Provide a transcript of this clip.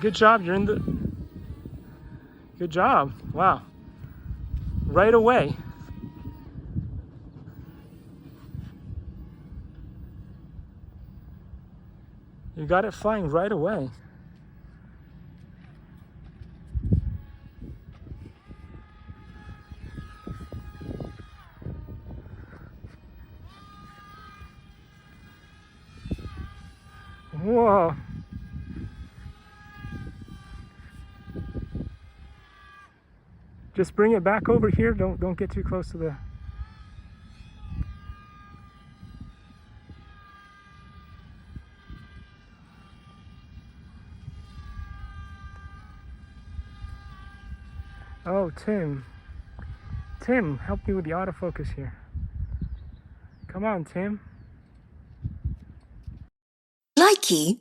good job. You're in the... Good job. Wow. Right away. You got it flying right away. Whoa. Just bring it back over here. Don't get too close to the... Oh, Tim. Tim, help me with the autofocus here. Come on, Tim. Likey